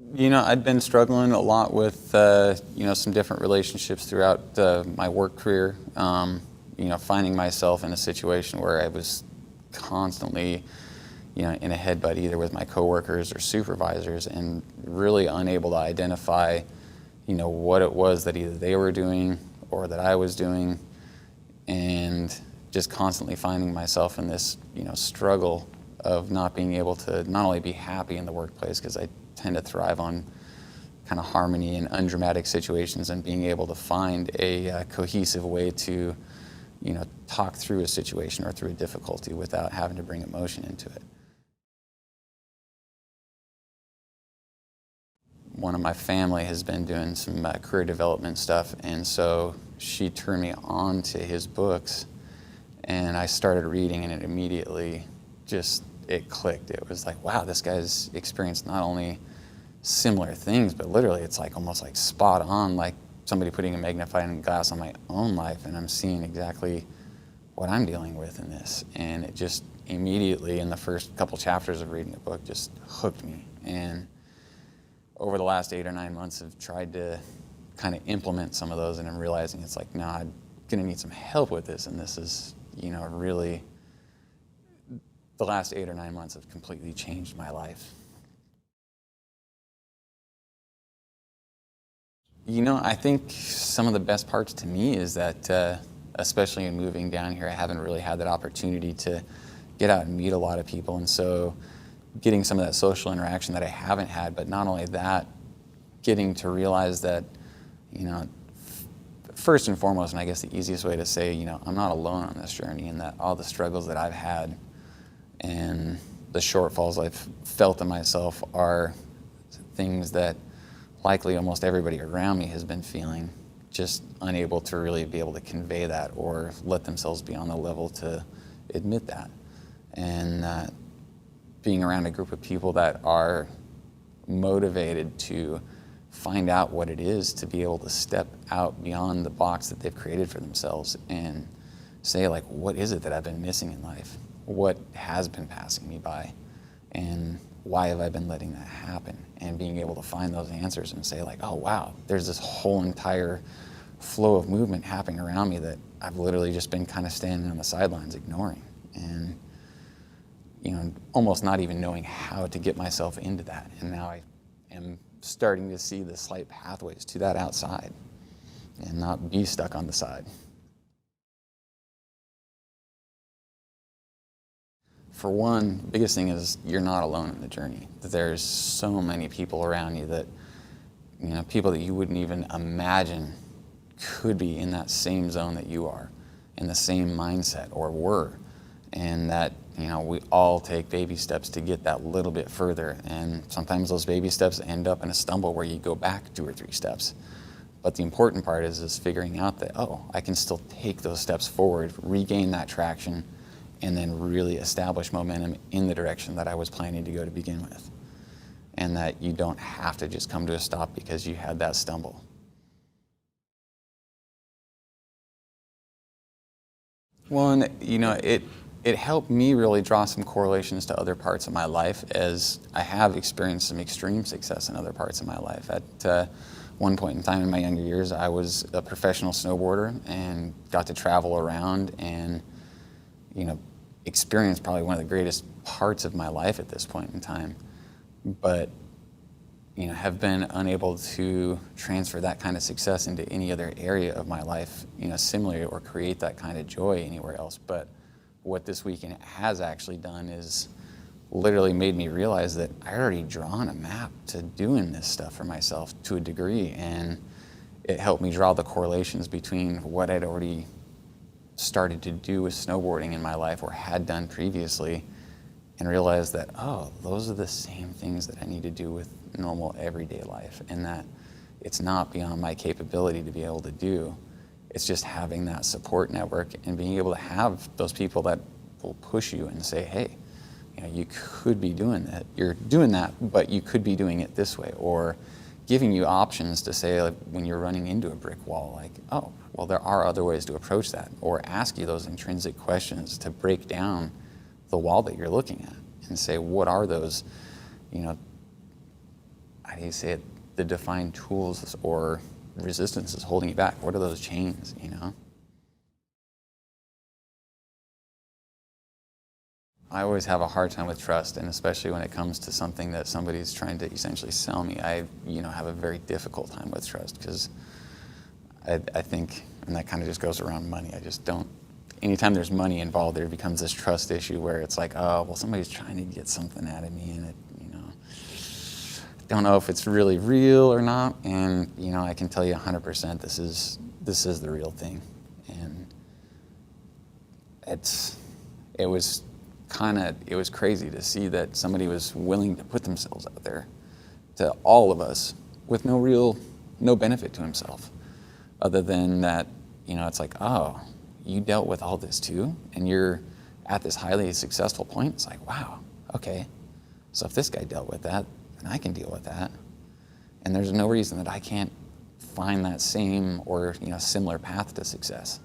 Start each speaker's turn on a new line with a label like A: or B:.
A: I'd been struggling a lot with, some different relationships throughout my work career. Finding myself in a situation where I was constantly, in a headbutt either with my coworkers or supervisors, and really unable to identify, what it was that either they were doing or that I was doing, and just constantly finding myself in this, struggle of not being able to not only be happy in the workplace, because I tend to thrive on kind of harmony and undramatic situations, and being able to find a cohesive way to, talk through a situation or through a difficulty without having to bring emotion into it. One of my family has been doing some career development stuff, and so she turned me on to his books, and I started reading, and it immediately it clicked. It was like, wow, this guy's experienced not only similar things, but literally it's like almost like spot on, like somebody putting a magnifying glass on my own life, and I'm seeing exactly what I'm dealing with in this. And it just immediately, in the first couple chapters of reading the book, just hooked me. And over the last 8 or 9 months, I've tried to kind of implement some of those, and I'm realizing it's like, no, I'm gonna need some help with this. And this is, really, the last 8 or 9 months have completely changed my life. I think some of the best parts to me is that, especially in moving down here, I haven't really had that opportunity to get out and meet a lot of people. And so getting some of that social interaction that I haven't had, but not only that, getting to realize that, first and foremost, and I guess the easiest way to say, I'm not alone on this journey, and that all the struggles that I've had and the shortfalls I've felt in myself are things that likely almost everybody around me has been feeling, just unable to really be able to convey that or let themselves be on the level to admit that. And being around a group of people that are motivated to find out what it is to be able to step out beyond the box that they've created for themselves and say, like, what is it that I've been missing in life? What has been passing me by? And why have I been letting that happen? And being able to find those answers and say, like, oh wow, there's this whole entire flow of movement happening around me that I've literally just been kind of standing on the sidelines ignoring. And almost not even knowing how to get myself into that. And now I am starting to see the slight pathways to that outside and not be stuck on the side. For one, the biggest thing is you're not alone in the journey. There's so many people around you that, people that you wouldn't even imagine could be in that same zone that you are, in the same mindset or were. And that, we all take baby steps to get that little bit further. And sometimes those baby steps end up in a stumble where you go back 2 or 3 steps. But the important part is figuring out that, oh, I can still take those steps forward, regain that traction, and then really establish momentum in the direction that I was planning to go to begin with. And that you don't have to just come to a stop because you had that stumble. Well, and, it helped me really draw some correlations to other parts of my life, as I have experienced some extreme success in other parts of my life. At one point in time in my younger years, I was a professional snowboarder and got to travel around and, experienced probably one of the greatest parts of my life at this point in time. But, have been unable to transfer that kind of success into any other area of my life, similarly, or create that kind of joy anywhere else. But what this weekend has actually done is literally made me realize that I already drawn a map to doing this stuff for myself to a degree, and it helped me draw the correlations between what I'd already started to do with snowboarding in my life or had done previously, and realize that, oh, those are the same things that I need to do with normal everyday life, and that it's not beyond my capability to be able to do. It's just having that support network and being able to have those people that will push you and say, hey, you could be doing that. You're doing that, but you could be doing it this way. Or giving you options to say, like, when you're running into a brick wall, like, oh, well, there are other ways to approach that. Or ask you those intrinsic questions to break down the wall that you're looking at and say, what are those, how do you say it, the defined tools or resistance is holding you back? What are those chains, you know? I always have a hard time with trust, and especially when it comes to something that somebody's trying to essentially sell me. I, have a very difficult time with trust because I think, and that kind of just goes around money. I just don't. Anytime there's money involved, there becomes this trust issue where it's like, oh, well, somebody's trying to get something out of me, and I don't know if it's really real or not. And I can tell you 100% this is the real thing, and it was crazy to see that somebody was willing to put themselves out there to all of us with no benefit to himself, other than that, it's like, oh, you dealt with all this too, and you're at this highly successful point. It's like, wow, okay, so if this guy dealt with that, then I can deal with that, and there's no reason that I can't find that same or similar path to success.